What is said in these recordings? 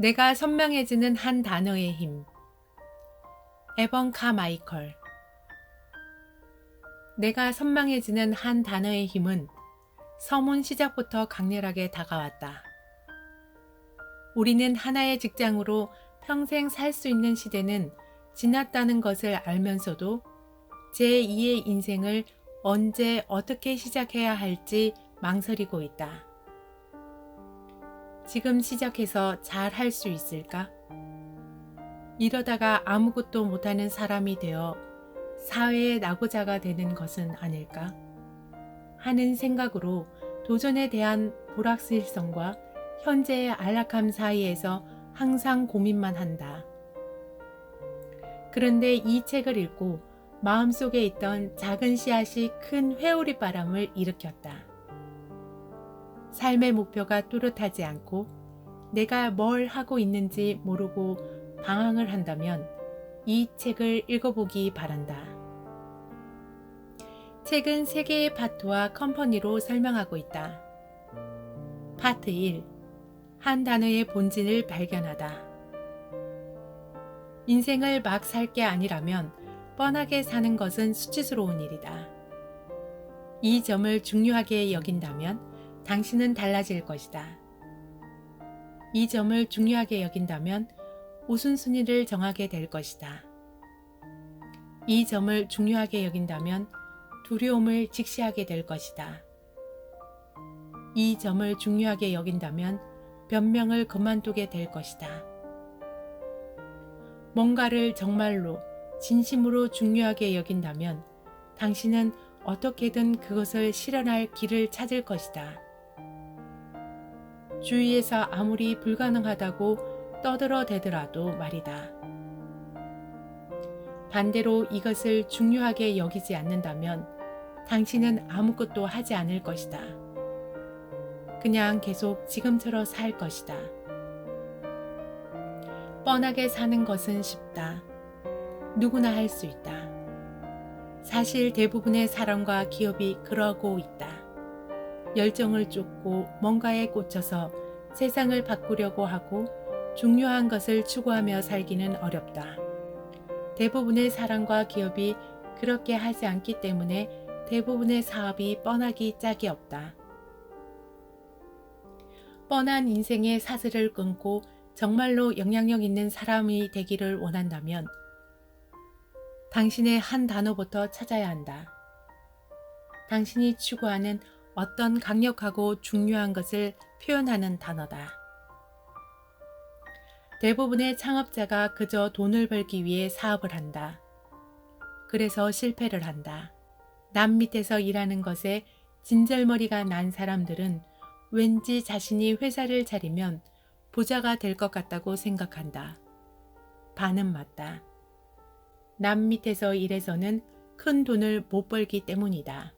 내가 선명해지는 한 단어의 힘. 에번 카마이컬. 내가 선명해지는 한 단어의 힘은 서문 시작부터 강렬하게 다가왔다. 우리는 하나의 직장으로 평생 살 수 있는 시대는 지났다는 것을 알면서도 제2의 인생을 언제 어떻게 시작해야 할지 망설이고 있다. 지금 시작해서 잘 할 수 있을까? 이러다가 아무것도 못하는 사람이 되어 사회의 낙오자가 되는 것은 아닐까? 하는 생각으로 도전에 대한 불확실성과 현재의 안락함 사이에서 항상 고민만 한다. 그런데 이 책을 읽고 마음속에 있던 작은 씨앗이 큰 회오리 바람을 일으켰다. 삶의 목표가 뚜렷하지 않고 내가 뭘 하고 있는지 모르고 방황을 한다면 이 책을 읽어보기 바란다. 책은 3개의 파트와 컴퍼니로 설명하고 있다. 파트 1. 한 단어의 본질을 발견하다. 인생을 막 살 게 아니라면 뻔하게 사는 것은 수치스러운 일이다. 이 점을 중요하게 여긴다면 당신은 달라질 것이다. 이 점을 중요하게 여긴다면 우선순위를 정하게 될 것이다. 이 점을 중요하게 여긴다면 두려움을 직시하게 될 것이다. 이 점을 중요하게 여긴다면 변명을 그만두게 될 것이다. 뭔가를 정말로 진심으로 중요하게 여긴다면 당신은 어떻게든 그것을 실현할 길을 찾을 것이다. 주위에서 아무리 불가능하다고 떠들어대더라도 말이다. 반대로 이것을 중요하게 여기지 않는다면 당신은 아무것도 하지 않을 것이다. 그냥 계속 지금처럼 살 것이다. 뻔하게 사는 것은 쉽다. 누구나 할 수 있다. 사실 대부분의 사람과 기업이 그러고 있다. 열정을 쫓고 뭔가에 꽂혀서 세상을 바꾸려고 하고 중요한 것을 추구하며 살기는 어렵다. 대부분의 사람과 기업이 그렇게 하지 않기 때문에 대부분의 사업이 뻔하기 짝이 없다. 뻔한 인생의 사슬을 끊고 정말로 영향력 있는 사람이 되기를 원한다면 당신의 한 단어부터 찾아야 한다. 당신이 추구하는 어떤 강력하고 중요한 것을 표현하는 단어다. 대부분의 창업자가 그저 돈을 벌기 위해 사업을 한다. 그래서 실패를 한다. 남 밑에서 일하는 것에 진절머리가 난 사람들은 왠지 자신이 회사를 차리면 부자가 될 것 같다고 생각한다. 반은 맞다. 남 밑에서 일해서는 큰 돈을 못 벌기 때문이다.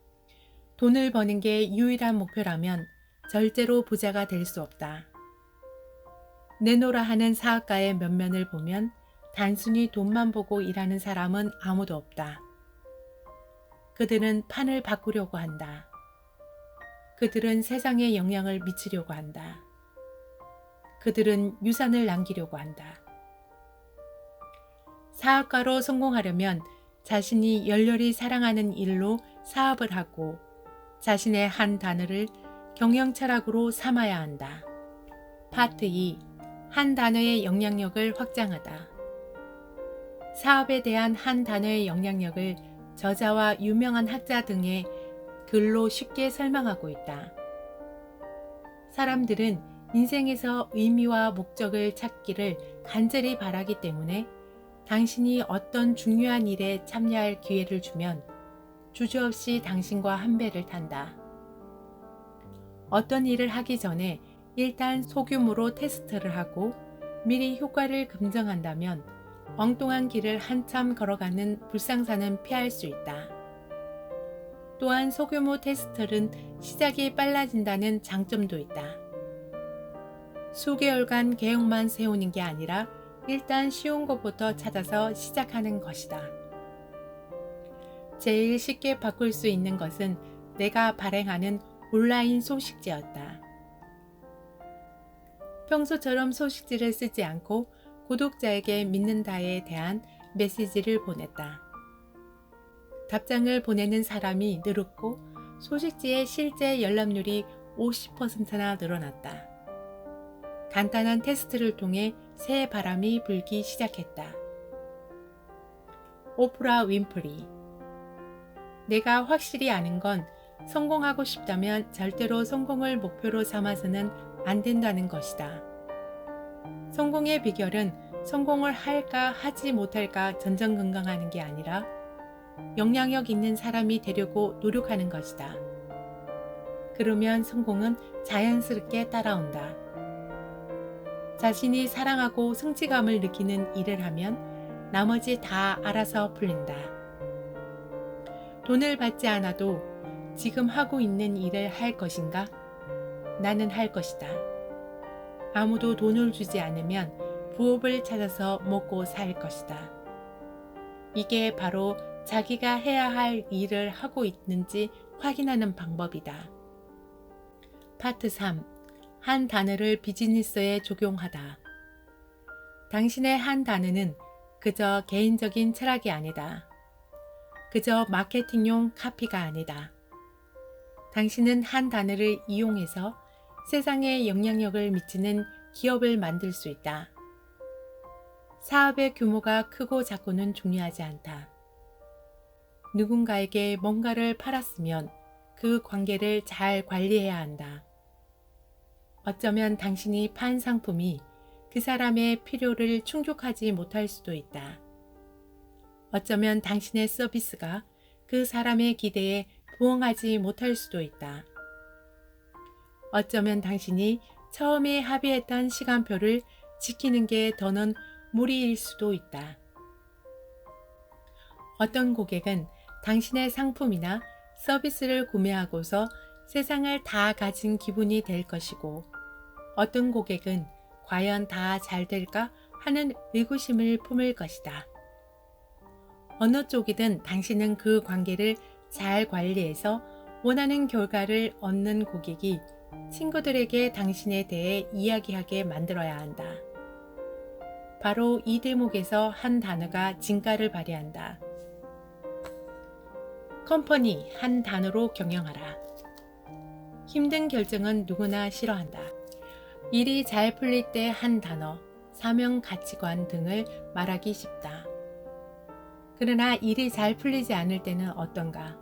돈을 버는 게 유일한 목표라면 절대로 부자가 될 수 없다. 내노라 하는 사업가의 면면을 보면 단순히 돈만 보고 일하는 사람은 아무도 없다. 그들은 판을 바꾸려고 한다. 그들은 세상에 영향을 미치려고 한다. 그들은 유산을 남기려고 한다. 사업가로 성공하려면 자신이 열렬히 사랑하는 일로 사업을 하고 자신의 한 단어를 경영 철학으로 삼아야 한다. 파트 2. 한 단어의 영향력을 확장하다. 사업에 대한 한 단어의 영향력을 저자와 유명한 학자 등의 글로 쉽게 설명하고 있다. 사람들은 인생에서 의미와 목적을 찾기를 간절히 바라기 때문에 당신이 어떤 중요한 일에 참여할 기회를 주면 주저없이 당신과 한 배를 탄다. 어떤 일을 하기 전에 일단 소규모로 테스트를 하고 미리 효과를 검증한다면 엉뚱한 길을 한참 걸어가는 불상사는 피할 수 있다. 또한 소규모 테스트는 시작이 빨라진다는 장점도 있다. 수개월간 계획만 세우는 게 아니라 일단 쉬운 것부터 찾아서 시작하는 것이다. 제일 쉽게 바꿀 수 있는 것은 내가 발행하는 온라인 소식지였다. 평소처럼 소식지를 쓰지 않고 구독자에게 믿는다에 대한 메시지를 보냈다. 답장을 보내는 사람이 늘었고 소식지의 실제 열람률이 50%나 늘어났다. 간단한 테스트를 통해 새 바람이 불기 시작했다. 오프라 윈프리. 내가 확실히 아는 건 성공하고 싶다면 절대로 성공을 목표로 삼아서는 안 된다는 것이다. 성공의 비결은 성공을 할까 하지 못할까 전전긍긍하는 게 아니라 영향력 있는 사람이 되려고 노력하는 것이다. 그러면 성공은 자연스럽게 따라온다. 자신이 사랑하고 성취감을 느끼는 일을 하면 나머지 다 알아서 풀린다. 돈을 받지 않아도 지금 하고 있는 일을 할 것인가? 나는 할 것이다. 아무도 돈을 주지 않으면 부업을 찾아서 먹고 살 것이다. 이게 바로 자기가 해야 할 일을 하고 있는지 확인하는 방법이다. 파트 3. 한 단어를 비즈니스에 적용하다. 당신의 한 단어는 그저 개인적인 철학이 아니다. 그저 마케팅용 카피가 아니다. 당신은 한 단어를 이용해서 세상에 영향력을 미치는 기업을 만들 수 있다. 사업의 규모가 크고 작고는 중요하지 않다. 누군가에게 뭔가를 팔았으면 그 관계를 잘 관리해야 한다. 어쩌면 당신이 판 상품이 그 사람의 필요를 충족하지 못할 수도 있다. 어쩌면 당신의 서비스가 그 사람의 기대에 부응하지 못할 수도 있다. 어쩌면 당신이 처음에 합의했던 시간표를 지키는 게 더는 무리일 수도 있다. 어떤 고객은 당신의 상품이나 서비스를 구매하고서 세상을 다 가진 기분이 될 것이고, 어떤 고객은 과연 다 잘 될까 하는 의구심을 품을 것이다. 어느 쪽이든 당신은 그 관계를 잘 관리해서 원하는 결과를 얻는 고객이 친구들에게 당신에 대해 이야기하게 만들어야 한다. 바로 이 대목에서 한 단어가 진가를 발휘한다. 컴퍼니 한 단어로 경영하라. 힘든 결정은 누구나 싫어한다. 일이 잘 풀릴 때 한 단어, 사명, 가치관 등을 말하기 쉽다. 그러나 일이 잘 풀리지 않을 때는 어떤가?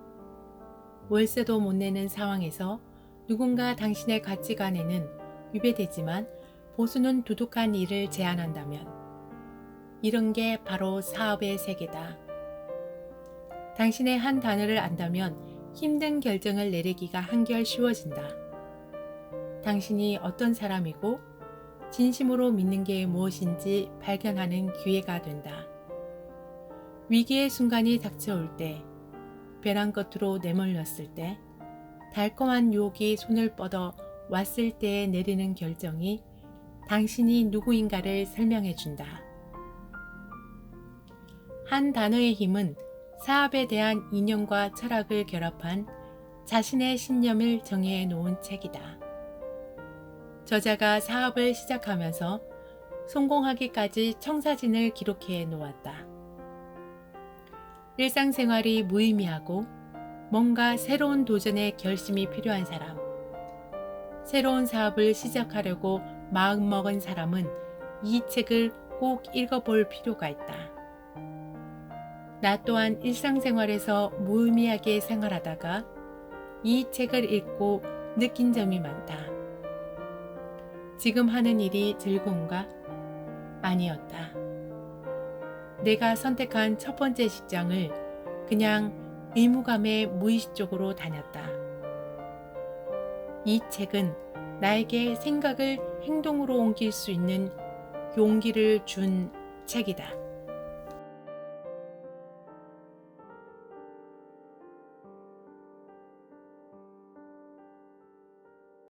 월세도 못 내는 상황에서 누군가 당신의 가치관에는 위배되지만 보수는 두둑한 일을 제안한다면, 이런 게 바로 사업의 세계다. 당신의 한 단어를 안다면 힘든 결정을 내리기가 한결 쉬워진다. 당신이 어떤 사람이고 진심으로 믿는 게 무엇인지 발견하는 기회가 된다. 위기의 순간이 닥쳐올 때, 벼랑 끝으로 내몰렸을 때, 달콤한 유혹이 손을 뻗어 왔을 때에 내리는 결정이 당신이 누구인가를 설명해 준다. 한 단어의 힘은 사업에 대한 이념과 철학을 결합한 자신의 신념을 정해 놓은 책이다. 저자가 사업을 시작하면서 성공하기까지 청사진을 기록해 놓았다. 일상생활이 무의미하고 뭔가 새로운 도전에 결심이 필요한 사람, 새로운 사업을 시작하려고 마음먹은 사람은 이 책을 꼭 읽어볼 필요가 있다. 나 또한 일상생활에서 무의미하게 생활하다가 이 책을 읽고 느낀 점이 많다. 지금 하는 일이 즐거운가? 아니었다. 내가 선택한 첫 번째 직장을 그냥 의무감에 무의식적으로 다녔다. 이 책은 나에게 생각을 행동으로 옮길 수 있는 용기를 준 책이다.